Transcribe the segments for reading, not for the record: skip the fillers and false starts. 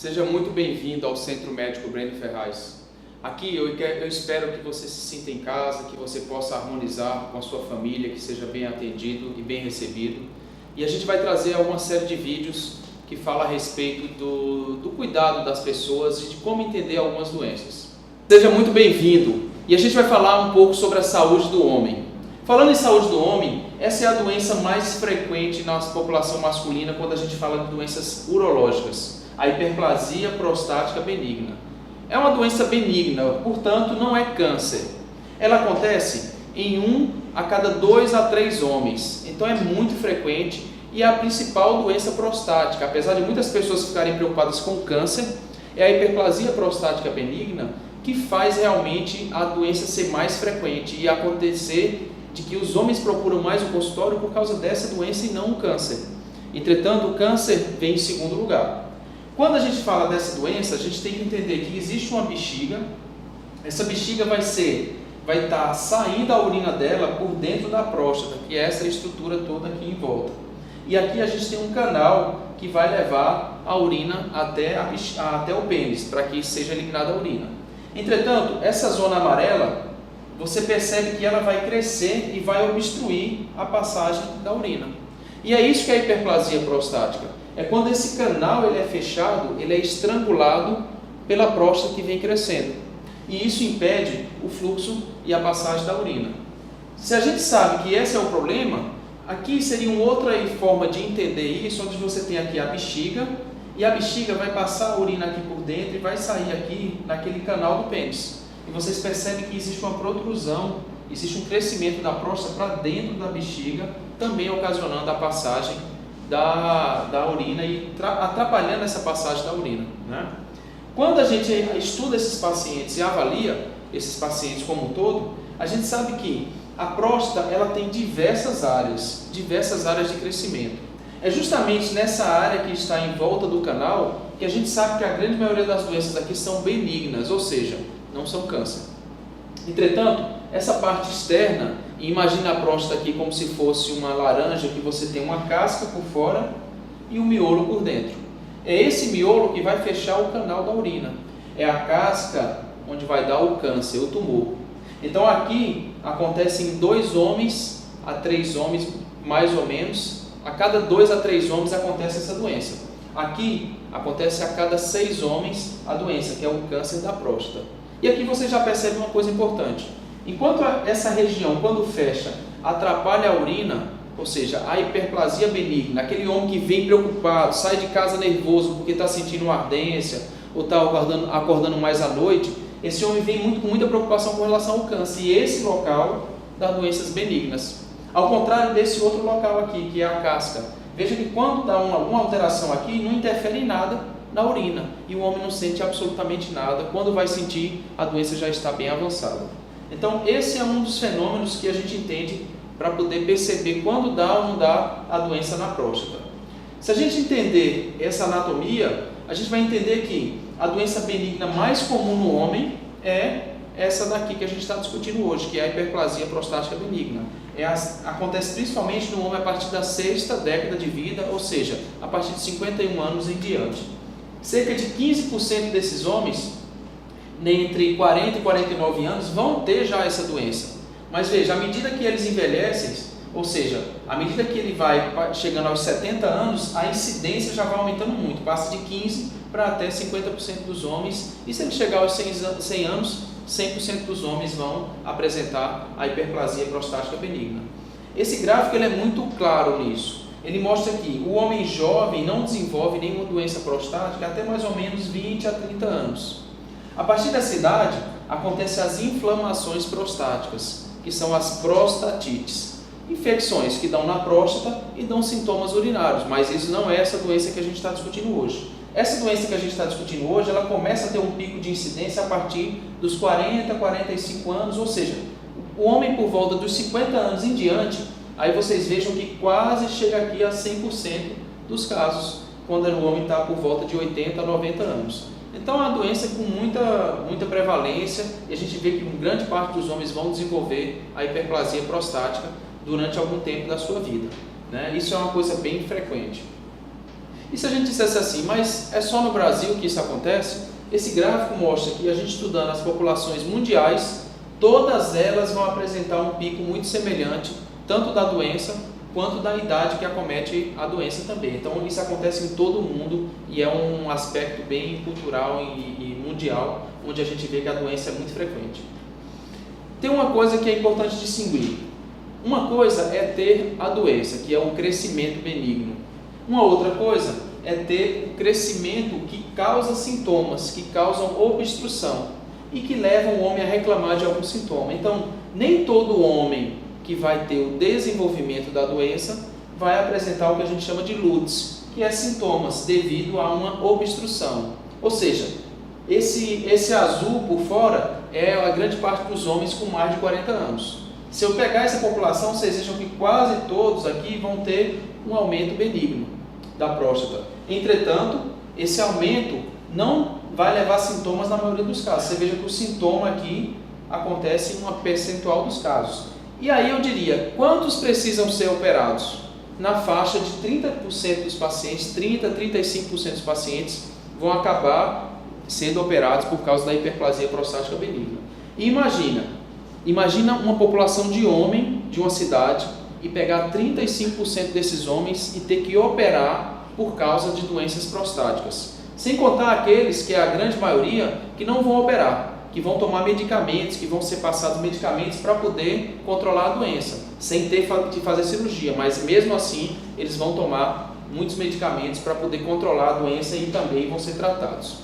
Seja muito bem-vindo ao Centro Médico Breno Ferraz. Aqui eu espero que você se sinta em casa, que você possa harmonizar com a sua família, que seja bem atendido e bem recebido. E a gente vai trazer alguma série de vídeos que fala a respeito do cuidado das pessoas e de como entender algumas doenças. Seja muito bem-vindo! E a gente vai falar um pouco sobre a saúde do homem. Falando em saúde do homem, essa é a doença mais frequente na população masculina quando a gente fala de doenças urológicas, a hiperplasia prostática benigna. É uma doença benigna, portanto não é câncer. Ela acontece em 1 a cada 2 a 3 homens, então é muito frequente e é a principal doença prostática. Apesar de muitas pessoas ficarem preocupadas com câncer, é a hiperplasia prostática benigna que faz realmente a doença ser mais frequente e acontecer de que os homens procuram mais o consultório por causa dessa doença e não o câncer. Entretanto, o câncer vem em segundo lugar. Quando a gente fala dessa doença, a gente tem que entender que existe uma bexiga. Essa bexiga vai estar saindo a urina dela por dentro da próstata, que é essa estrutura toda aqui em volta. E aqui a gente tem um canal que vai levar a urina até o pênis, para que seja eliminada a urina. Entretanto, essa zona amarela, você percebe que ela vai crescer e vai obstruir a passagem da urina. E é isso que é a hiperplasia prostática. É quando esse canal ele é fechado, ele é estrangulado pela próstata que vem crescendo. E isso impede o fluxo e a passagem da urina. Se a gente sabe que esse é o problema, aqui seria uma outra forma de entender isso, onde você tem aqui a bexiga, e a bexiga vai passar a urina aqui por dentro e vai sair aqui naquele canal do pênis. E vocês percebem que existe uma protrusão, existe um crescimento da próstata para dentro da bexiga, também ocasionando a passagem da urina e atrapalhando essa passagem da urina, né? Quando a gente estuda esses pacientes e avalia esses pacientes como um todo, a gente sabe que a próstata ela tem diversas áreas de crescimento. É justamente nessa área que está em volta do canal que a gente sabe que a grande maioria das doenças aqui são benignas, ou seja, não são câncer. Entretanto, essa parte externa, imagina a próstata aqui como se fosse uma laranja que você tem uma casca por fora e um miolo por dentro. É esse miolo que vai fechar o canal da urina. É a casca onde vai dar o câncer, o tumor. Então aqui acontece em 2 homens a 3 homens, mais ou menos. A cada 2 a 3 homens acontece essa doença. Aqui acontece a cada 6 homens a doença, que é o câncer da próstata. E aqui você já percebe uma coisa importante. Enquanto essa região, quando fecha, atrapalha a urina, ou seja, a hiperplasia benigna, aquele homem que vem preocupado, sai de casa nervoso porque está sentindo uma ardência ou está acordando mais à noite, esse homem vem com muita preocupação com relação ao câncer. E esse local das doenças benignas. Ao contrário desse outro local aqui, que é a casca. Veja que quando dá alguma alteração aqui, não interfere em nada na urina. E o homem não sente absolutamente nada. Quando vai sentir, a doença já está bem avançada. Então, esse é um dos fenômenos que a gente entende para poder perceber quando dá ou não dá a doença na próstata. Se a gente entender essa anatomia, a gente vai entender que a doença benigna mais comum no homem é essa daqui que a gente está discutindo hoje, que é a hiperplasia prostática benigna. Acontece principalmente no homem a partir da 6ª década de vida, ou seja, a partir de 51 anos em diante. Cerca de 15% desses homens, entre 40 e 49 anos, vão ter já essa doença. Mas veja, à medida que eles envelhecem, ou seja, à medida que ele vai chegando aos 70 anos, a incidência já vai aumentando muito, passa de 15% para até 50% dos homens, e se ele chegar aos 100 anos, 100% dos homens vão apresentar a hiperplasia prostática benigna. Esse gráfico ele é muito claro nisso. Ele mostra que o homem jovem não desenvolve nenhuma doença prostática até mais ou menos 20 a 30 anos. A partir dessa idade, acontecem as inflamações prostáticas, que são as prostatites. Infecções que dão na próstata e dão sintomas urinários, mas isso não é essa doença que a gente está discutindo hoje. Essa doença que a gente está discutindo hoje, ela começa a ter um pico de incidência a partir dos 40, 45 anos, ou seja, o homem por volta dos 50 anos em diante, aí vocês vejam que quase chega aqui a 100% dos casos, quando o homem está por volta de 80 a 90 anos. Então é uma doença com muita prevalência e a gente vê que grande parte dos homens vão desenvolver a hiperplasia prostática durante algum tempo da sua vida, né? Isso é uma coisa bem frequente. E se a gente dissesse assim, mas é só no Brasil que isso acontece? Esse gráfico mostra que a gente estudando as populações mundiais, todas elas vão apresentar um pico muito semelhante, tanto da doença quanto da idade que acomete a doença também. Então isso acontece em todo o mundo e é um aspecto bem cultural e mundial, onde a gente vê que a doença é muito frequente. Tem uma coisa que é importante distinguir. Uma coisa é ter a doença, que é um crescimento benigno. Uma outra coisa é ter o crescimento que causa sintomas, que causam obstrução e que levam o homem a reclamar de algum sintoma. Então, nem todo homem que vai ter o desenvolvimento da doença vai apresentar o que a gente chama de LUTs, que é sintomas devido a uma obstrução. Ou seja, esse azul por fora é a grande parte dos homens com mais de 40 anos. Se eu pegar essa população, vocês vejam que quase todos aqui vão ter um aumento benigno da próstata. Entretanto, esse aumento não vai levar sintomas na maioria dos casos. Você veja que o sintoma aqui acontece em uma percentual dos casos. E aí eu diria, quantos precisam ser operados? Na faixa de 30% dos pacientes, 30% a 35% dos pacientes vão acabar sendo operados por causa da hiperplasia prostática benigna. E imagina uma população de homem de uma cidade e pegar 35% desses homens e ter que operar por causa de doenças prostáticas. Sem contar aqueles, que é a grande maioria, que não vão operar, que vão tomar medicamentos, que vão ser passados medicamentos para poder controlar a doença, sem ter de fazer cirurgia, mas mesmo assim eles vão tomar muitos medicamentos para poder controlar a doença e também vão ser tratados.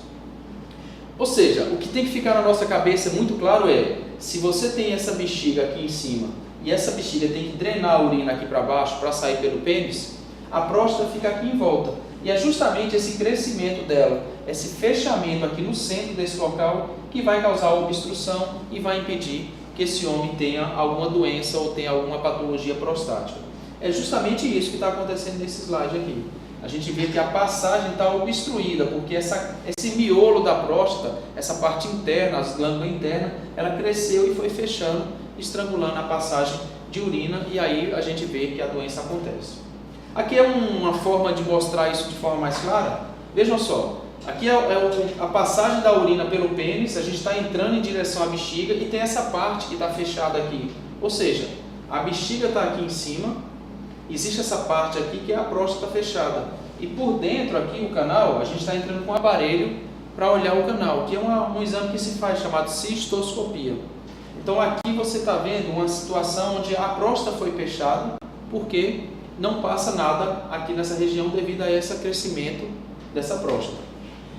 Ou seja, o que tem que ficar na nossa cabeça muito claro é, se você tem essa bexiga aqui em cima e essa bexiga tem que drenar a urina aqui para baixo para sair pelo pênis, a próstata fica aqui em volta. E é justamente esse crescimento dela, esse fechamento aqui no centro desse local que vai causar obstrução e vai impedir que esse homem tenha alguma doença ou tenha alguma patologia prostática. É justamente isso que está acontecendo nesse slide aqui. A gente vê que a passagem está obstruída, porque esse miolo da próstata, essa parte interna, as glândulas internas, ela cresceu e foi fechando, estrangulando a passagem de urina, e aí a gente vê que a doença acontece. Aqui é uma forma de mostrar isso de forma mais clara. Vejam só, aqui é a passagem da urina pelo pênis, a gente está entrando em direção à bexiga e tem essa parte que está fechada aqui. Ou seja, a bexiga está aqui em cima, existe essa parte aqui que é a próstata fechada. E por dentro aqui, o canal, a gente está entrando com um aparelho para olhar o canal, que é um exame que se faz chamado cistoscopia. Então aqui você está vendo uma situação onde a próstata foi fechada, porque não passa nada aqui nessa região devido a esse crescimento dessa próstata.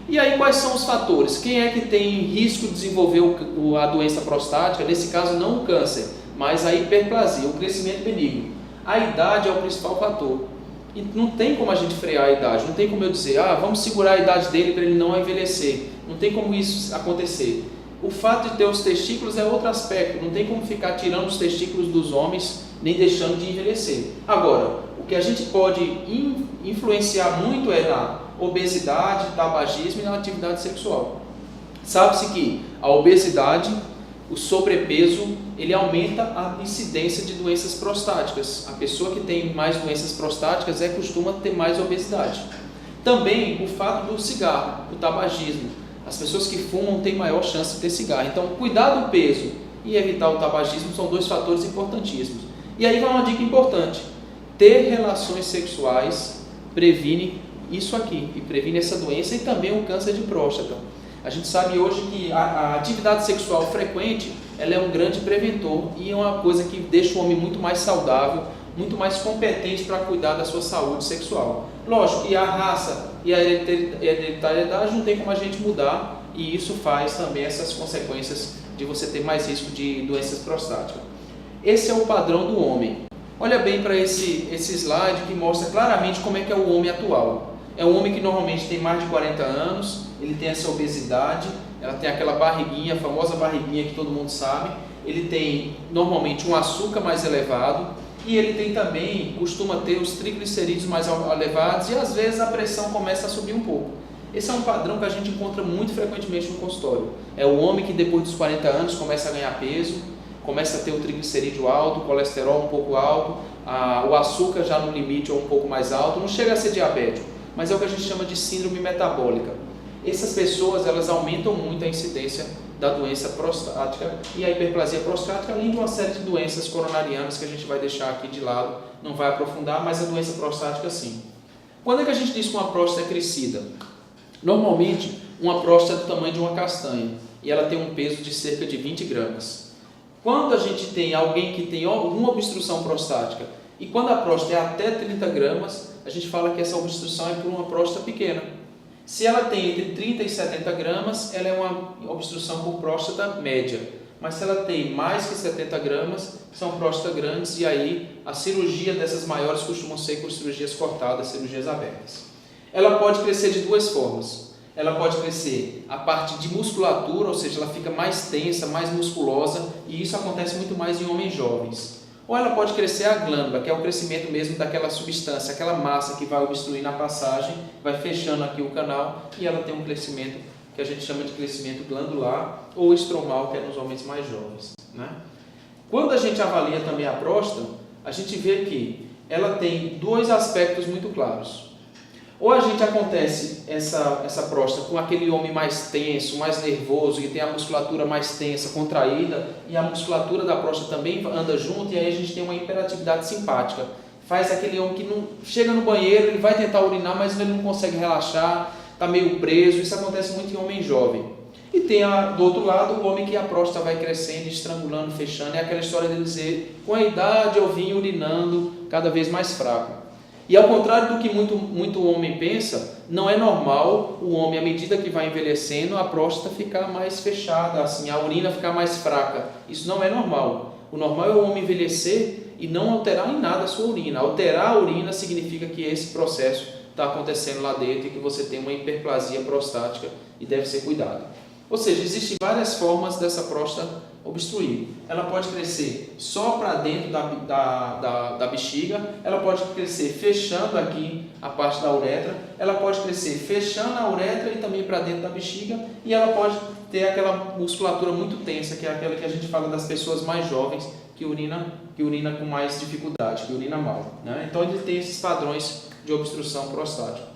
E aí quais são os fatores? Quem é que tem risco de desenvolver a doença prostática? Nesse caso não o câncer, mas a hiperplasia, o crescimento benigno. A idade é o principal fator. E não tem como a gente frear a idade, não tem como eu dizer, vamos segurar a idade dele para ele não envelhecer. Não tem como isso acontecer. O fato de ter os testículos é outro aspecto, não tem como ficar tirando os testículos dos homens, nem deixando de envelhecer. Agora, o que a gente pode influenciar muito é na obesidade, tabagismo e na atividade sexual. Sabe-se que a obesidade, o sobrepeso, ele aumenta a incidência de doenças prostáticas. A pessoa que tem mais doenças prostáticas costuma ter mais obesidade. Também o fato do cigarro, o tabagismo. As pessoas que fumam têm maior chance de ter cigarro. Então, cuidar do peso e evitar o tabagismo são dois fatores importantíssimos. E aí vai uma dica importante. Ter relações sexuais previne isso aqui, e previne essa doença e também o câncer de próstata. A gente sabe hoje que a atividade sexual frequente, ela é um grande preventor e é uma coisa que deixa o homem muito mais saudável, muito mais competente para cuidar da sua saúde sexual. Lógico que a raça e a hereditariedade não tem como a gente mudar, e isso faz também essas consequências de você ter mais risco de doenças prostáticas. Esse é o padrão do homem. Olha bem para esse slide que mostra claramente como é que é o homem atual. É um homem que normalmente tem mais de 40 anos, ele tem essa obesidade, ela tem aquela barriguinha, a famosa barriguinha que todo mundo sabe, ele tem normalmente um açúcar mais elevado e ele tem também, costuma ter os triglicerídeos mais elevados e às vezes a pressão começa a subir um pouco. Esse é um padrão que a gente encontra muito frequentemente no consultório. É o homem que depois dos 40 anos começa a ganhar peso, começa a ter o triglicerídeo alto, o colesterol um pouco alto, o açúcar já no limite ou um pouco mais alto, não chega a ser diabético, mas é o que a gente chama de síndrome metabólica. Essas pessoas, elas aumentam muito a incidência da doença prostática e a hiperplasia prostática, além de uma série de doenças coronarianas que a gente vai deixar aqui de lado, não vai aprofundar, mas a doença prostática sim. Quando é que a gente diz que uma próstata é crescida? Normalmente, uma próstata é do tamanho de uma castanha e ela tem um peso de cerca de 20 gramas. Quando a gente tem alguém que tem alguma obstrução prostática e quando a próstata é até 30 gramas, a gente fala que essa obstrução é por uma próstata pequena. Se ela tem entre 30 e 70 gramas, ela é uma obstrução por próstata média. Mas se ela tem mais que 70 gramas, são próstatas grandes e aí a cirurgia dessas maiores costumam ser por cirurgias cortadas, cirurgias abertas. Ela pode crescer de duas formas. Ela pode crescer a parte de musculatura, ou seja, ela fica mais tensa, mais musculosa, e isso acontece muito mais em homens jovens. Ou ela pode crescer a glândula, que é o crescimento mesmo daquela substância, aquela massa que vai obstruir na passagem, vai fechando aqui o canal, e ela tem um crescimento que a gente chama de crescimento glandular ou estromal, que é nos homens mais jovens, né? Quando a gente avalia também a próstata, a gente vê que ela tem dois aspectos muito claros. Ou a gente acontece essa próstata com aquele homem mais tenso, mais nervoso, que tem a musculatura mais tensa, contraída, e a musculatura da próstata também anda junto, e aí a gente tem uma hiperatividade simpática. Faz aquele homem que não chega no banheiro, ele vai tentar urinar, mas ele não consegue relaxar, está meio preso. Isso acontece muito em homem jovem. E tem do outro lado o homem que a próstata vai crescendo, estrangulando, fechando. É aquela história de dizer, com a idade eu vim urinando cada vez mais fraco. E ao contrário do que muito homem pensa, não é normal o homem, à medida que vai envelhecendo, a próstata ficar mais fechada, assim, a urina ficar mais fraca. Isso não é normal. O normal é o homem envelhecer e não alterar em nada a sua urina. Alterar a urina significa que esse processo está acontecendo lá dentro e que você tem uma hiperplasia prostática e deve ser cuidado. Ou seja, existem várias formas dessa próstata obstruir. Ela pode crescer só para dentro da bexiga, ela pode crescer fechando aqui a parte da uretra, ela pode crescer fechando a uretra e também para dentro da bexiga, e ela pode ter aquela musculatura muito tensa, que é aquela que a gente fala das pessoas mais jovens que urina com mais dificuldade, que urina mal, né? Então ele tem esses padrões de obstrução prostática.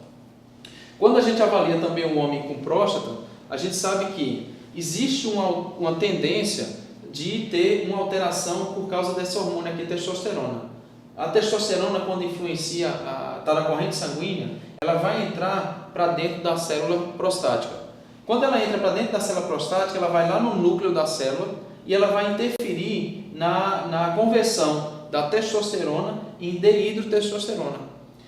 Quando a gente avalia também um homem com próstata, a gente sabe que existe uma tendência de ter uma alteração por causa desse hormônio aqui, testosterona. A testosterona, quando influencia, está na corrente sanguínea, ela vai entrar para dentro da célula prostática. Quando ela entra para dentro da célula prostática, ela vai lá no núcleo da célula e ela vai interferir na conversão da testosterona em dihidrotestosterona.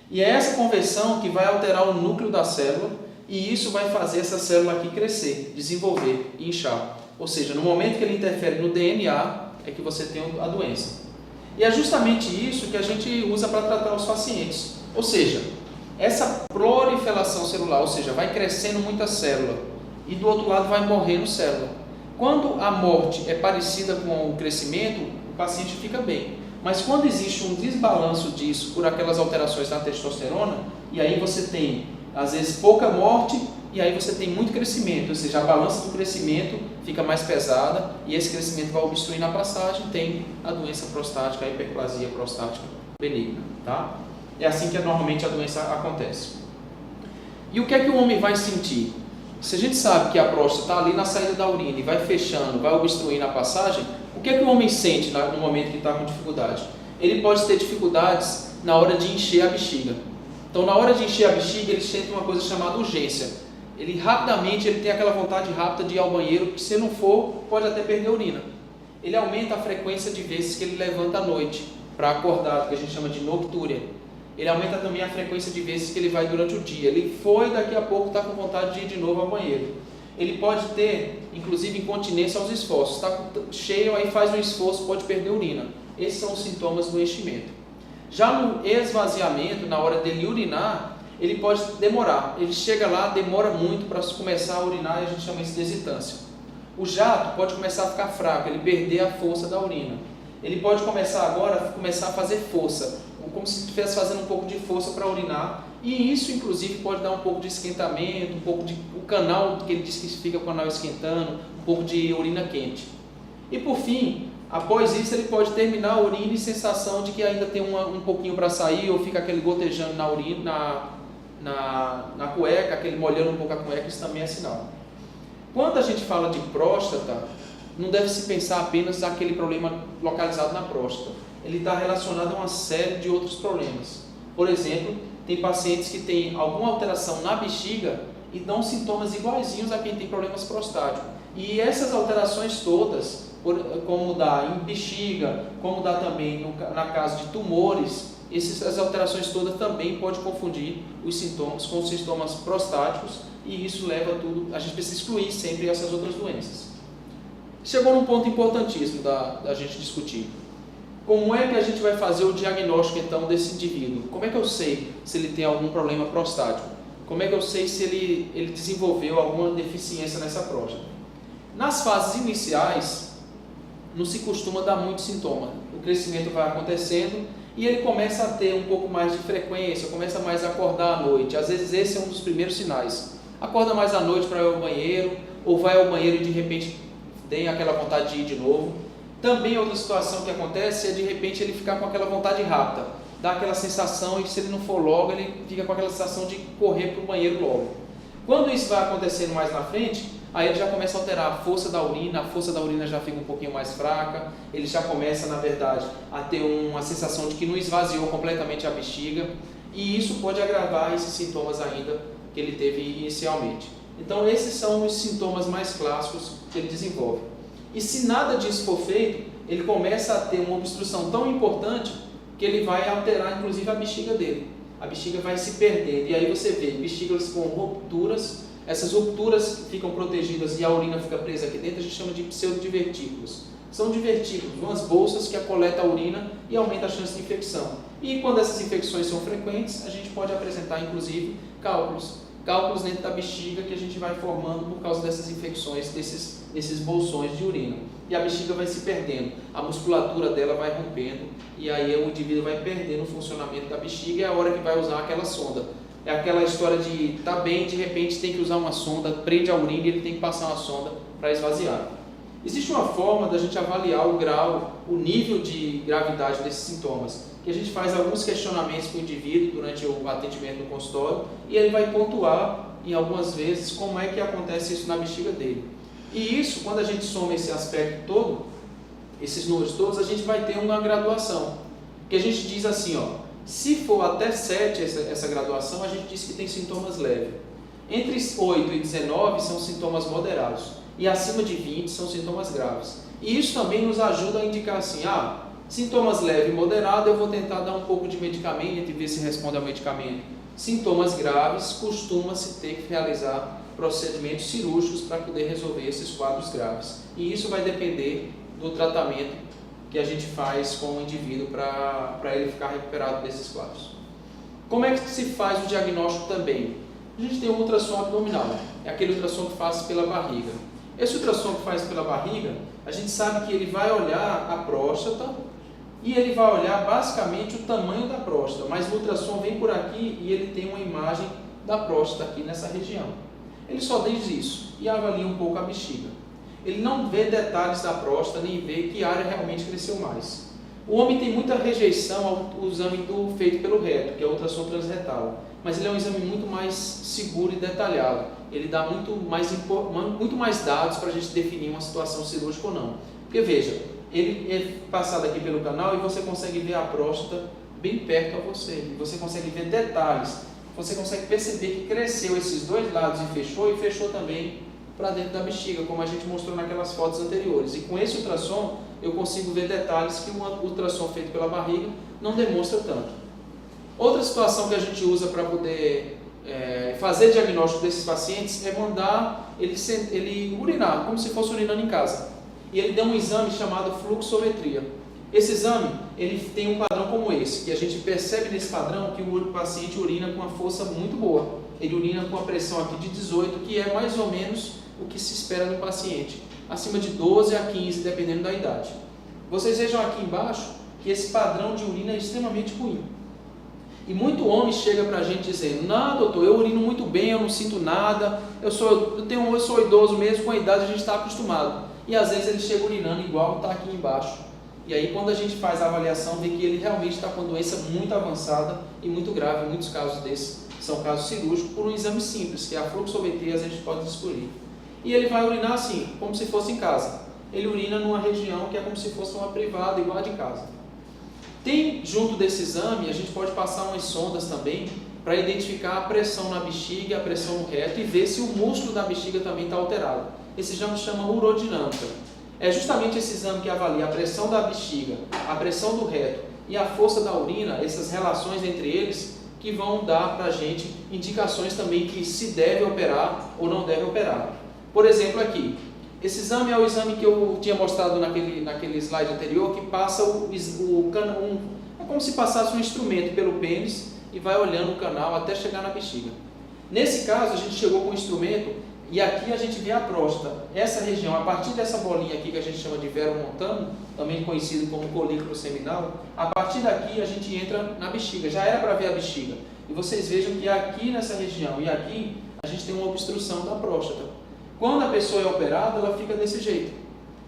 E é essa conversão que vai alterar o núcleo da célula, e isso vai fazer essa célula aqui crescer, desenvolver e inchar. Ou seja, no momento que ele interfere no DNA, é que você tem a doença. E é justamente isso que a gente usa para tratar os pacientes. Ou seja, essa proliferação celular, ou seja, vai crescendo muita célula e do outro lado vai morrendo célula. Quando a morte é parecida com o crescimento, o paciente fica bem. Mas quando existe um desbalanço disso por aquelas alterações na testosterona, e aí você tem às vezes pouca morte e aí você tem muito crescimento, ou seja, a balança do crescimento fica mais pesada e esse crescimento vai obstruir na passagem, tem a doença prostática, a hiperplasia prostática benigna, tá? É assim que normalmente a doença acontece. E o que é que o homem vai sentir? Se a gente sabe que a próstata está ali na saída da urina e vai fechando, vai obstruindo a passagem, o que é que o homem sente no momento que está com dificuldade? Ele pode ter dificuldades na hora de encher a bexiga. Então, na hora de encher a bexiga, ele sente uma coisa chamada urgência. Ele rapidamente tem aquela vontade rápida de ir ao banheiro, que se não for, pode até perder a urina. Ele aumenta a frequência de vezes que ele levanta à noite para acordar, que a gente chama de noctúria. Ele aumenta também a frequência de vezes que ele vai durante o dia. Ele foi, daqui a pouco está com vontade de ir de novo ao banheiro. Ele pode ter, inclusive, incontinência aos esforços. Está cheio, aí faz um esforço, pode perder a urina. Esses são os sintomas do enchimento. Já no esvaziamento, na hora dele urinar, ele pode demorar. Ele chega lá, demora muito para começar a urinar e a gente chama isso de hesitância. O jato pode começar a ficar fraco, ele perder a força da urina. Ele pode começar a fazer força, como se estivesse fazendo um pouco de força para urinar. E isso, inclusive, pode dar um pouco de esquentamento, o canal, que ele diz que fica o canal esquentando, um pouco de urina quente. E por fim, após isso, ele pode terminar a urina e sensação de que ainda tem um pouquinho para sair, ou fica aquele gotejando na urina, na cueca, aquele molhando um pouco a cueca, isso também é sinal. Quando a gente fala de próstata, não deve se pensar apenas naquele problema localizado na próstata. Ele está relacionado a uma série de outros problemas. Por exemplo, tem pacientes que têm alguma alteração na bexiga e dão sintomas iguaizinhos a quem tem problemas prostáticos. E essas alterações todas, como dá em bexiga, como dá também na caso de tumores, essas alterações todas também podem confundir os sintomas com os sintomas prostáticos, e isso leva a tudo, a gente precisa excluir sempre essas outras doenças. Chegou num ponto importantíssimo da gente discutir. Como é que a gente vai fazer o diagnóstico então desse indivíduo? Como é que eu sei se ele tem algum problema prostático? Como é que eu sei se ele desenvolveu alguma deficiência nessa próstata? Nas fases iniciais, não se costuma dar muito sintoma. O crescimento vai acontecendo e ele começa a ter um pouco mais de frequência, começa mais a acordar à noite. Às vezes esse é um dos primeiros sinais. Acorda mais à noite para ir ao banheiro, ou vai ao banheiro e de repente tem aquela vontade de ir de novo. Também outra situação que acontece é de repente ele ficar com aquela vontade rápida, dá aquela sensação, e se ele não for logo, ele fica com aquela sensação de correr para o banheiro logo. Quando isso vai acontecendo mais na frente, aí ele já começa a alterar a força da urina já fica um pouquinho mais fraca, ele já começa, na verdade, a ter uma sensação de que não esvaziou completamente a bexiga, e isso pode agravar esses sintomas ainda que ele teve inicialmente. Então esses são os sintomas mais clássicos que ele desenvolve. E se nada disso for feito, ele começa a ter uma obstrução tão importante que ele vai alterar inclusive a bexiga dele. A bexiga vai se perdendo, e aí você vê bexigas com rupturas. Essas rupturas ficam protegidas e a urina fica presa aqui dentro, a gente chama de pseudodivertículos. São divertículos, umas bolsas que coletam a urina e aumenta a chance de infecção. E quando essas infecções são frequentes, a gente pode apresentar inclusive cálculos dentro da bexiga que a gente vai formando por causa dessas infecções, desses bolsões de urina. E a bexiga vai se perdendo, a musculatura dela vai rompendo, e aí o indivíduo vai perdendo o funcionamento da bexiga, e é a hora que vai usar aquela sonda. É aquela história de tá bem, de repente tem que usar uma sonda, prende a urina e ele tem que passar uma sonda para esvaziar. Existe uma forma da gente avaliar o grau, o nível de gravidade desses sintomas, que a gente faz alguns questionamentos com o indivíduo durante o atendimento no consultório, e ele vai pontuar em algumas vezes como é que acontece isso na bexiga dele. E isso, quando a gente soma esse aspecto todo, esses números todos, a gente vai ter uma graduação, que a gente diz assim, ó, se for até 7 essa graduação, a gente diz que tem sintomas leves. Entre 8 e 19 são sintomas moderados, e acima de 20 são sintomas graves. E isso também nos ajuda a indicar assim, sintomas leve e moderado, eu vou tentar dar um pouco de medicamento e ver se responde ao medicamento. Sintomas graves, costuma-se ter que realizar procedimentos cirúrgicos para poder resolver esses quadros graves. E isso vai depender do tratamento que a gente faz com o indivíduo para ele ficar recuperado desses quadros. Como é que se faz o diagnóstico também? A gente tem um ultrassom abdominal, é aquele ultrassom que faz pela barriga. Esse ultrassom que faz pela barriga, a gente sabe que ele vai olhar a próstata e ele vai olhar basicamente o tamanho da próstata, mas o ultrassom vem por aqui e ele tem uma imagem da próstata aqui nessa região. Ele só diz isso e avalia um pouco a bexiga. Ele não vê detalhes da próstata, nem vê que área realmente cresceu mais. O homem tem muita rejeição ao exame feito pelo reto, que é o ultrassom transretal, mas ele é um exame muito mais seguro e detalhado. Ele dá muito mais dados para a gente definir uma situação cirúrgica ou não. Porque veja, ele é passado aqui pelo canal e você consegue ver a próstata bem perto a você, e você consegue ver detalhes, você consegue perceber que cresceu esses dois lados e fechou também para dentro da bexiga, como a gente mostrou naquelas fotos anteriores. E com esse ultrassom eu consigo ver detalhes que o ultrassom feito pela barriga não demonstra tanto. Outra situação que a gente usa para poder fazer diagnóstico desses pacientes é mandar ele urinar, como se fosse urinando em casa. E ele dá um exame chamado fluxometria. Esse exame ele tem um padrão como esse, que a gente percebe nesse padrão que o paciente urina com uma força muito boa. Ele urina com a pressão aqui de 18, que é mais ou menos o que se espera no paciente, acima de 12 a 15, dependendo da idade. Vocês vejam aqui embaixo que esse padrão de urina é extremamente ruim. E muito homem chega para a gente dizendo, não doutor, eu urino muito bem, eu não sinto nada, eu sou idoso mesmo, com a idade a gente está acostumado. E às vezes ele chega urinando igual está aqui embaixo. E aí quando a gente faz a avaliação, vê que ele realmente está com doença muito avançada e muito grave. Em muitos casos desses são casos cirúrgicos, por um exame simples, que é a fluxometria, a gente pode descobrir. E ele vai urinar assim, como se fosse em casa. Ele urina numa região que é como se fosse uma privada, igual a de casa. Tem, junto desse exame, a gente pode passar umas sondas também, para identificar a pressão na bexiga, a pressão no reto e ver se o músculo da bexiga também está alterado. Esse exame se chama urodinâmica. É justamente esse exame que avalia a pressão da bexiga, a pressão do reto e a força da urina, essas relações entre eles, que vão dar para a gente indicações também que se deve operar ou não deve operar. Por exemplo, aqui, esse exame é o exame que eu tinha mostrado naquele slide anterior, que passa é como se passasse um instrumento pelo pênis e vai olhando o canal até chegar na bexiga. Nesse caso, a gente chegou com o instrumento e aqui a gente vê a próstata. Essa região, a partir dessa bolinha aqui que a gente chama de veromontano, também conhecido como colículo seminal, a partir daqui a gente entra na bexiga. Já era para ver a bexiga. E vocês vejam que aqui nessa região e aqui a gente tem uma obstrução da próstata. Quando a pessoa é operada, ela fica desse jeito.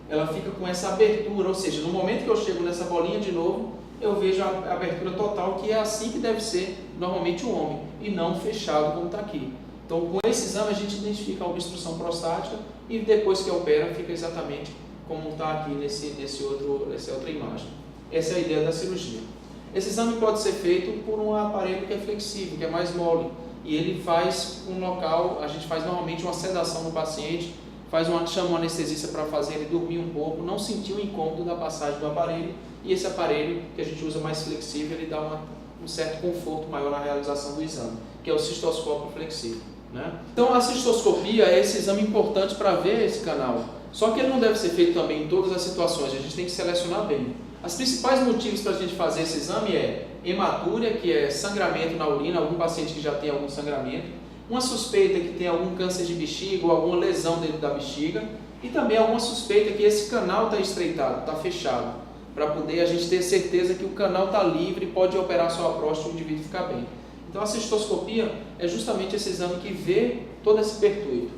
Ela fica com essa abertura, ou seja, no momento que eu chego nessa bolinha de novo, eu vejo a abertura total, que é assim que deve ser normalmente o homem, e não fechado como está aqui. Então, com esse exame a gente identifica a obstrução prostática e depois que opera fica exatamente como está aqui nessa outra imagem. Essa é a ideia da cirurgia. Esse exame pode ser feito por um aparelho que é flexível, que é mais mole, e ele faz um local, a gente faz normalmente uma sedação no paciente, chama um anestesista para fazer ele dormir um pouco, não sentir o incômodo da passagem do aparelho, e esse aparelho que a gente usa mais flexível, ele dá um certo conforto maior na realização do exame, que é o cistoscópio flexível. Né? Então a cistoscopia é esse exame importante para ver esse canal, só que ele não deve ser feito também em todas as situações, a gente tem que selecionar bem. Os principais motivos para a gente fazer esse exame é hematúria, que é sangramento na urina, algum paciente que já tem algum sangramento, uma suspeita que tem algum câncer de bexiga ou alguma lesão dentro da bexiga, e também alguma suspeita que esse canal está estreitado, está fechado, para poder a gente ter certeza que o canal está livre e pode operar só a próstata e o indivíduo ficar bem. Então a cistoscopia é justamente esse exame que vê todo esse pertuito.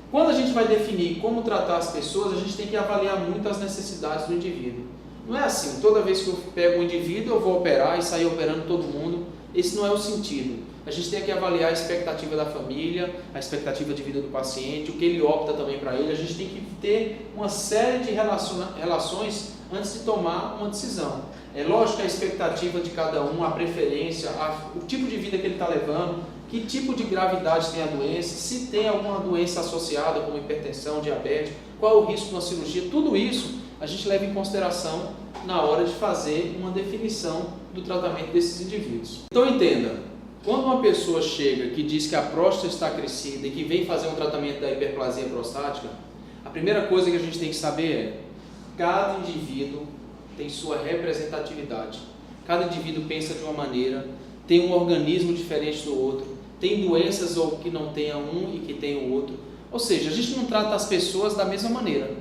Quando a gente vai definir como tratar as pessoas, a gente tem que avaliar muito as necessidades do indivíduo. Não é assim, toda vez que eu pego um indivíduo eu vou operar e sair operando todo mundo. Esse não é o sentido. A gente tem que avaliar a expectativa da família, a expectativa de vida do paciente, o que ele opta também para ele. A gente tem que ter uma série de relações antes de tomar uma decisão. É lógico que a expectativa de cada um, a preferência, o tipo de vida que ele está levando, que tipo de gravidade tem a doença, se tem alguma doença associada como hipertensão, diabetes, qual é o risco de uma cirurgia, tudo isso a gente leva em consideração na hora de fazer uma definição do tratamento desses indivíduos. Então entenda, quando uma pessoa chega que diz que a próstata está crescida e que vem fazer um tratamento da hiperplasia prostática, a primeira coisa que a gente tem que saber é: cada indivíduo tem sua representatividade. Cada indivíduo pensa de uma maneira, tem um organismo diferente do outro, tem doenças ou que não tenha um e que tem o outro. Ou seja, a gente não trata as pessoas da mesma maneira.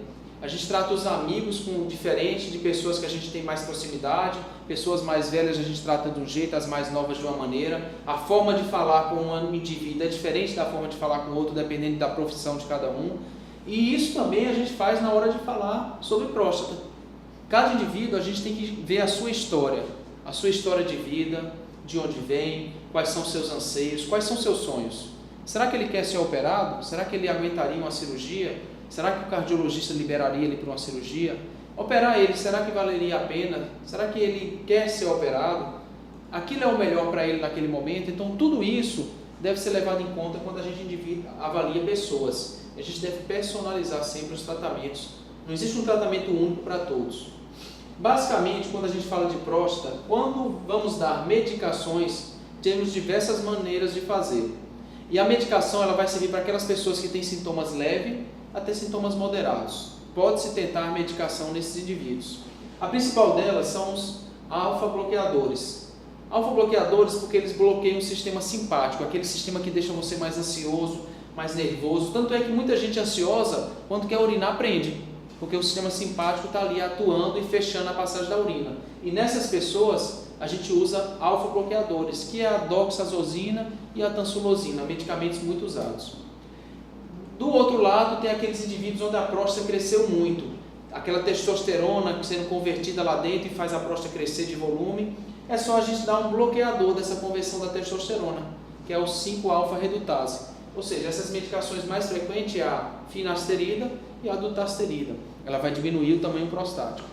A gente trata os amigos diferente de pessoas que a gente tem mais proximidade, pessoas mais velhas a gente trata de um jeito, as mais novas de uma maneira. A forma de falar com um indivíduo é diferente da forma de falar com o outro, dependendo da profissão de cada um. E isso também a gente faz na hora de falar sobre próstata. Cada indivíduo a gente tem que ver a sua história de vida, de onde vem, quais são seus anseios, quais são seus sonhos. Será que ele quer ser operado? Será que ele aguentaria uma cirurgia? Será que o cardiologista liberaria ele para uma cirurgia? Operar ele, será que valeria a pena? Será que ele quer ser operado? Aquilo é o melhor para ele naquele momento? Então tudo isso deve ser levado em conta quando a gente avalia pessoas. A gente deve personalizar sempre os tratamentos. Não existe um tratamento único para todos. Basicamente, quando a gente fala de próstata, quando vamos dar medicações, temos diversas maneiras de fazer. E a medicação ela vai servir para aquelas pessoas que têm sintomas leves até sintomas moderados. Pode-se tentar medicação nesses indivíduos. A principal delas são os alfa-bloqueadores. Alfa-bloqueadores porque eles bloqueiam o sistema simpático, aquele sistema que deixa você mais ansioso, mais nervoso. Tanto é que muita gente ansiosa, quando quer urinar, prende, porque o sistema simpático está ali atuando e fechando a passagem da urina. E nessas pessoas, a gente usa alfa-bloqueadores, que é a doxazosina e a tansulosina, medicamentos muito usados. Do outro lado, tem aqueles indivíduos onde a próstata cresceu muito. aquela testosterona sendo convertida lá dentro e faz a próstata crescer de volume, é só a gente dar um bloqueador dessa conversão da testosterona, que é o 5-alfa-redutase. Ou seja, essas medicações mais frequentes é a finasterida e a dutasterida. Ela vai diminuir o tamanho prostático.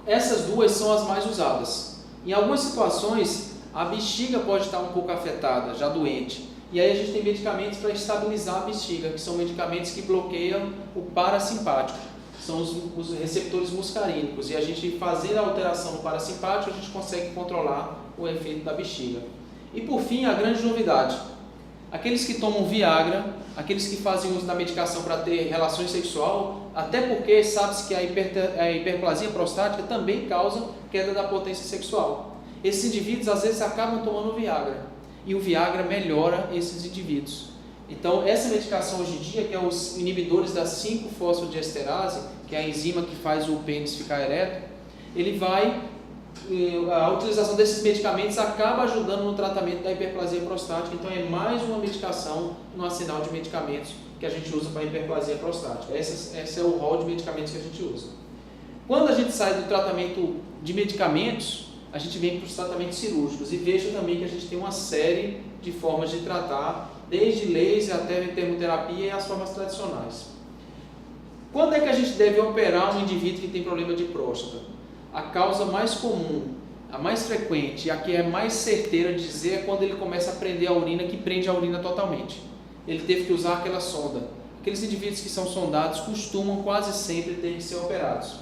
Essas duas são as mais usadas. Em algumas situações, a bexiga pode estar um pouco afetada, já doente. E aí a gente tem medicamentos para estabilizar a bexiga, que são medicamentos que bloqueiam o parasimpático. São os receptores muscarínicos. E a gente, fazendo a alteração no parasimpático, a gente consegue controlar o efeito da bexiga. E por fim, a grande novidade. Aqueles que tomam Viagra, aqueles que fazem uso da medicação para ter relações sexual, até porque sabe-se que a hiperplasia prostática também causa queda da potência sexual. Esses indivíduos às vezes acabam tomando Viagra e o Viagra melhora esses indivíduos. Então essa medicação hoje em dia, que é os inibidores da 5-fosfodiesterase, que é a enzima que faz o pênis ficar ereto, a utilização desses medicamentos acaba ajudando no tratamento da hiperplasia prostática. Então é mais uma medicação no arsenal de medicamentos que a gente usa para a hiperplasia prostática. Esse é o rol de medicamentos que a gente usa. Quando a gente sai do tratamento de medicamentos, a gente vem para os tratamentos cirúrgicos. E veja também que a gente tem uma série de formas de tratar, desde laser até termoterapia e as formas tradicionais. Quando é que a gente deve operar um indivíduo que tem problema de próstata? A causa mais comum, a mais frequente e a que é mais certeira de dizer é quando ele começa a prender a urina, que prende a urina totalmente. Ele teve que usar aquela sonda. Aqueles indivíduos que são sondados costumam quase sempre ter que ser operados.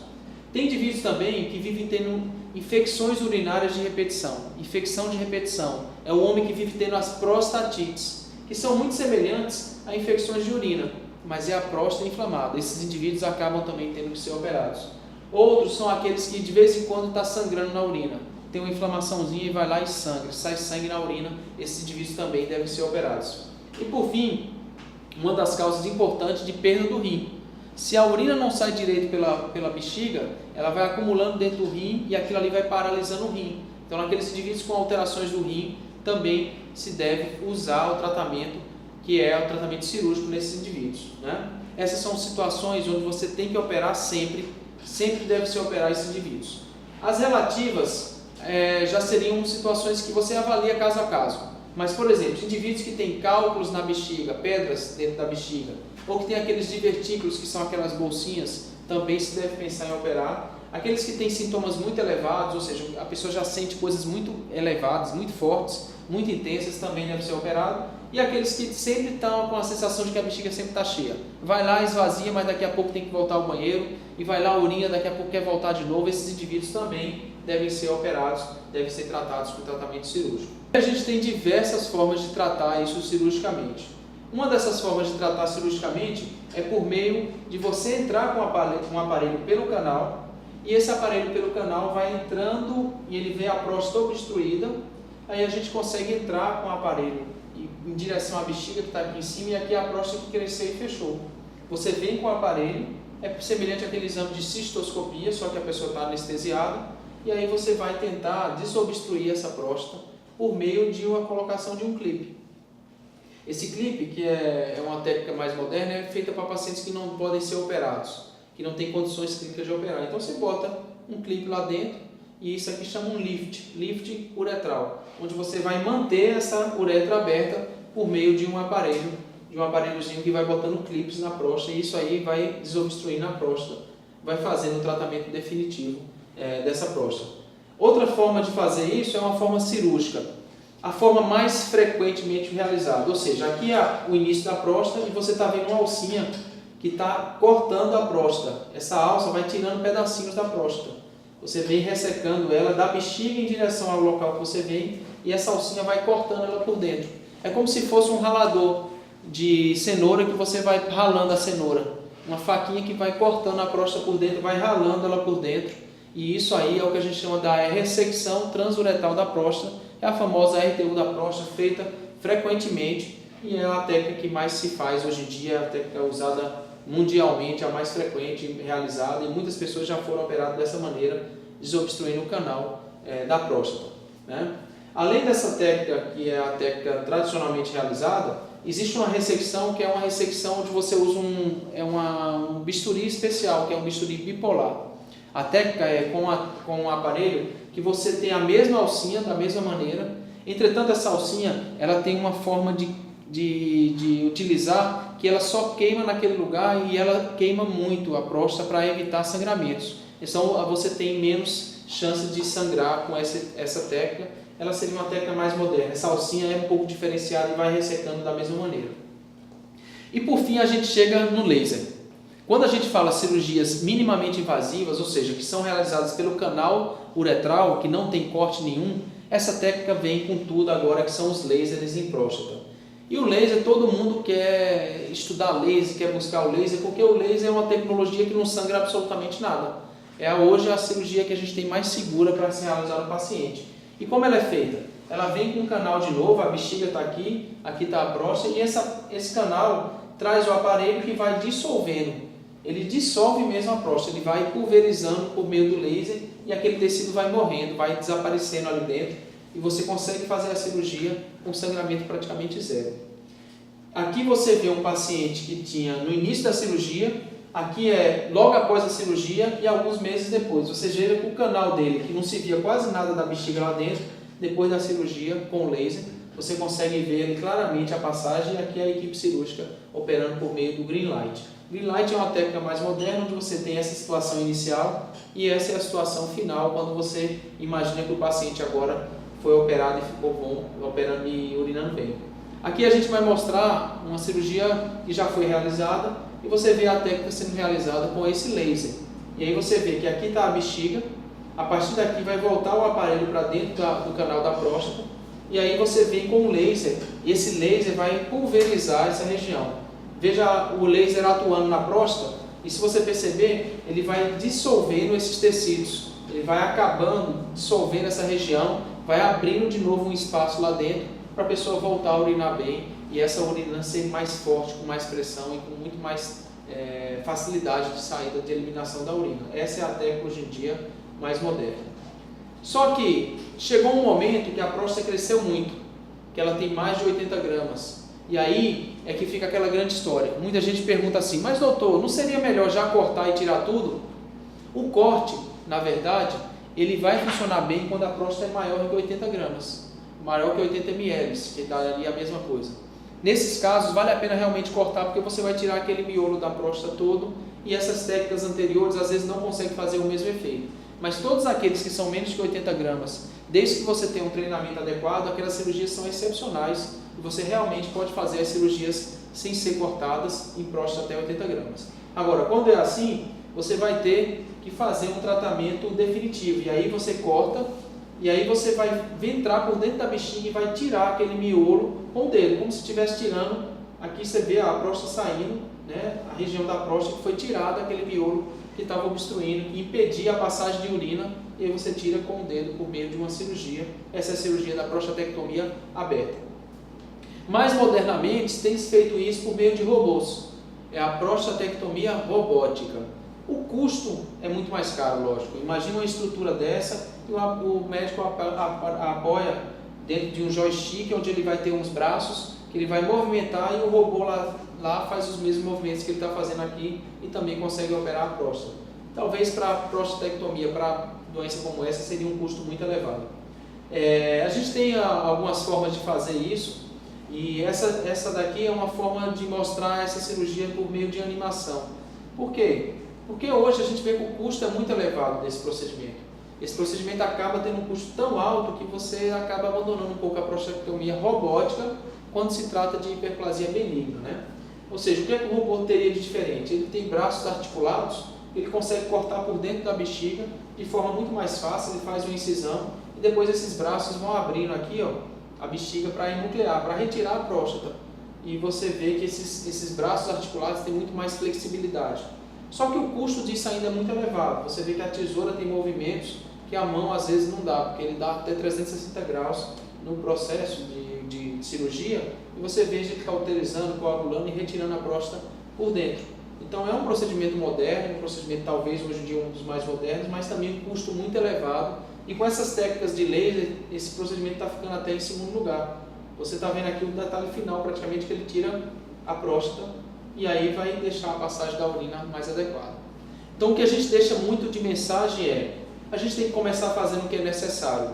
Tem indivíduos também que vivem tendo infecções urinárias de repetição. Infecção de repetição é o homem que vive tendo as prostatites, que são muito semelhantes a infecções de urina, mas é a próstata inflamada. Esses indivíduos acabam também tendo que ser operados. Outros são aqueles que de vez em quando está sangrando na urina. Tem uma inflamaçãozinha e vai lá e sangra, sai sangue na urina. Esses indivíduos também devem ser operados. E por fim, uma das causas importantes de perda do rim. Se a urina não sai direito pela bexiga, ela vai acumulando dentro do rim e aquilo ali vai paralisando o rim. Então naqueles indivíduos com alterações do rim, também se deve usar o tratamento que é o tratamento cirúrgico nesses indivíduos, né? Essas são situações onde você tem que operar sempre deve se operar esses indivíduos. As relativas já seriam situações que você avalia caso a caso. Mas, por exemplo, indivíduos que têm cálculos na bexiga, pedras dentro da bexiga, ou que tem aqueles divertículos, que são aquelas bolsinhas, também se deve pensar em operar. Aqueles que têm sintomas muito elevados, ou seja, a pessoa já sente coisas muito elevadas, muito fortes, muito intensas, também deve ser operado. E aqueles que sempre estão com a sensação de que a bexiga sempre está cheia. Vai lá, esvazia, mas daqui a pouco tem que voltar ao banheiro, e vai lá, urina, daqui a pouco quer voltar de novo. Esses indivíduos também devem ser operados, devem ser tratados com tratamento cirúrgico. A gente tem diversas formas de tratar isso cirurgicamente. Uma dessas formas de tratar cirurgicamente é por meio de você entrar com um aparelho pelo canal, e esse aparelho pelo canal vai entrando e ele vê a próstata obstruída, aí a gente consegue entrar com o aparelho em direção à bexiga que está aqui em cima, e aqui a próstata que cresceu e fechou. Você vem com o aparelho, é semelhante àquele exame de cistoscopia, só que a pessoa está anestesiada, e aí você vai tentar desobstruir essa próstata por meio de uma colocação de um clipe. Esse clipe, que é uma técnica mais moderna, é feita para pacientes que não podem ser operados, que não têm condições clínicas de operar. Então você bota um clipe lá dentro, e isso aqui chama um lift uretral, onde você vai manter essa uretra aberta por meio de um aparelhozinho que vai botando clipes na próstata, e isso aí vai desobstruindo a próstata, vai fazendo o tratamento definitivo dessa próstata. Outra forma de fazer isso é uma forma cirúrgica, a forma mais frequentemente realizada, ou seja, aqui é o início da próstata e você está vendo uma alcinha que está cortando a próstata. Essa alça vai tirando pedacinhos da próstata. Você vem ressecando ela da bexiga em direção ao local que você vem, e essa alcinha vai cortando ela por dentro. É como se fosse um ralador de cenoura que você vai ralando a cenoura. Uma faquinha que vai cortando a próstata por dentro, vai ralando ela por dentro. E isso aí é o que a gente chama da ressecção transuretal da próstata. É a famosa RTU da próstata, feita frequentemente, e é a técnica que mais se faz hoje em dia, a técnica usada mundialmente, a mais frequente realizada, e muitas pessoas já foram operadas dessa maneira, desobstruindo o canal da próstata, né? Além dessa técnica, que é a técnica tradicionalmente realizada, existe uma ressecção que é uma ressecção onde você usa um bisturi especial, que é um bisturi bipolar. A técnica é com um aparelho que você tem a mesma alcinha, da mesma maneira. Entretanto, essa alcinha ela tem uma forma de utilizar que ela só queima naquele lugar e ela queima muito a próstata para evitar sangramentos. Então, você tem menos chance de sangrar com essa técnica. Ela seria uma técnica mais moderna. Essa alcinha é um pouco diferenciada e vai ressecando da mesma maneira. E por fim, a gente chega no laser. Quando a gente fala cirurgias minimamente invasivas, ou seja, que são realizadas pelo canal uretral, que não tem corte nenhum, essa técnica vem com tudo agora, que são os lasers em próstata. E o laser, todo mundo quer estudar laser, quer buscar o laser, porque o laser é uma tecnologia que não sangra absolutamente nada. É hoje a cirurgia que a gente tem mais segura para ser realizada no paciente. E como ela é feita? Ela vem com um canal de novo, a bexiga está aqui está a próstata, e esse canal traz o aparelho que vai dissolvendo. Ele dissolve mesmo a próstata, ele vai pulverizando por meio do laser e aquele tecido vai morrendo, vai desaparecendo ali dentro e você consegue fazer a cirurgia com sangramento praticamente zero. Aqui você vê um paciente que tinha no início da cirurgia, aqui é logo após a cirurgia e alguns meses depois. Você veja que o canal dele, que não se via quase nada da bexiga lá dentro, depois da cirurgia com o laser, você consegue ver claramente a passagem e aqui é a equipe cirúrgica operando por meio do Green Light. Green Light é uma técnica mais moderna, onde você tem essa situação inicial e essa é a situação final, quando você imagina que o paciente agora foi operado e ficou bom, operando e urinando bem. Aqui a gente vai mostrar uma cirurgia que já foi realizada e você vê a técnica sendo realizada com esse laser. E aí você vê que aqui está a bexiga, a partir daqui vai voltar o aparelho para dentro do canal da próstata e aí você vem com o laser e esse laser vai pulverizar essa região. Veja o laser atuando na próstata e se você perceber, ele vai dissolvendo esses tecidos, ele vai acabando, dissolvendo essa região, vai abrindo de novo um espaço lá dentro para a pessoa voltar a urinar bem e essa urina ser mais forte, com mais pressão e com muito mais facilidade de saída, de eliminação da urina. Essa é a técnica hoje em dia mais moderna. Só que chegou um momento que a próstata cresceu muito, que ela tem mais de 80 gramas. E aí é que fica aquela grande história. Muita gente pergunta assim, mas doutor, não seria melhor já cortar e tirar tudo? O corte, na verdade, ele vai funcionar bem quando a próstata é maior que 80 gramas. Maior que 80 ml, que dá ali a mesma coisa. Nesses casos, vale a pena realmente cortar, porque você vai tirar aquele miolo da próstata todo e essas técnicas anteriores às vezes não conseguem fazer o mesmo efeito. Mas todos aqueles que são menos que 80 gramas, desde que você tenha um treinamento adequado, aquelas cirurgias são excepcionais e você realmente pode fazer as cirurgias sem ser cortadas em próstata até 80 gramas. Agora, quando é assim, você vai ter que fazer um tratamento definitivo e aí você corta e aí você vai entrar por dentro da bexiga e vai tirar aquele miolo com o dedo, como se estivesse tirando. Aqui você vê a próstata saindo, né? A região da próstata que foi tirada, aquele miolo que estava obstruindo, que impedia a passagem de urina, e aí você tira com o dedo por meio de uma cirurgia. Essa é a cirurgia da prostatectomia aberta. Mais modernamente, tem se feito isso por meio de robôs. É a prostatectomia robótica. O custo é muito mais caro, lógico. Imagina uma estrutura dessa e o médico apoia dentro de um joystick, onde ele vai ter uns braços que ele vai movimentar e o robô lá faz os mesmos movimentos que ele está fazendo aqui e também consegue operar a próstata. Talvez para a prostatectomia, para doença como essa, seria um custo muito elevado. A gente tem algumas formas de fazer isso e essa daqui é uma forma de mostrar essa cirurgia por meio de animação. Por quê? Porque hoje a gente vê que o custo é muito elevado desse procedimento. Esse procedimento acaba tendo um custo tão alto que você acaba abandonando um pouco a prostatectomia robótica quando se trata de hiperplasia benigna, né? Ou seja, o que é que o robô teria de diferente? Ele tem braços articulados, ele consegue cortar por dentro da bexiga de forma muito mais fácil, ele faz uma incisão e depois esses braços vão abrindo aqui, ó, a bexiga para enuclear, para retirar a próstata. E você vê que esses braços articulados têm muito mais flexibilidade. Só que o custo disso ainda é muito elevado. Você vê que a tesoura tem movimentos que a mão às vezes não dá, porque ele dá até 360 graus no processo de cirurgia e você veja ele cauterizando, coagulando e retirando a próstata por dentro. Então é um procedimento moderno, um procedimento talvez hoje em dia um dos mais modernos, mas também um custo muito elevado. E com essas técnicas de laser, esse procedimento está ficando até em segundo lugar. Você está vendo aqui o detalhe final, praticamente, que ele tira a próstata e aí vai deixar a passagem da urina mais adequada. Então o que a gente deixa muito de mensagem é, a gente tem que começar fazendo o que é necessário.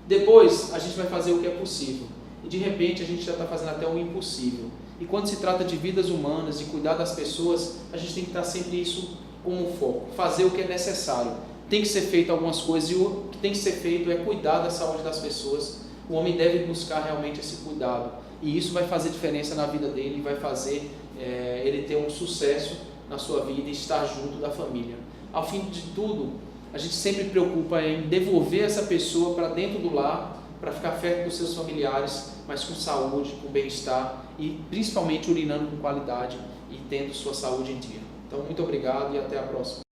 Depois a gente vai fazer o que é possível. E de repente a gente já está fazendo até o impossível. E quando se trata de vidas humanas, de cuidar das pessoas, a gente tem que estar sempre isso como foco. Fazer o que é necessário. Tem que ser feito algumas coisas e o que tem que ser feito é cuidar da saúde das pessoas. O homem deve buscar realmente esse cuidado. E isso vai fazer diferença na vida dele, vai fazer ele ter um sucesso na sua vida e estar junto da família. Ao fim de tudo, a gente sempre preocupa em devolver essa pessoa para dentro do lar, para ficar perto dos seus familiares, mas com saúde, com bem-estar e principalmente urinando com qualidade e tendo sua saúde em dia. Então, muito obrigado e até a próxima.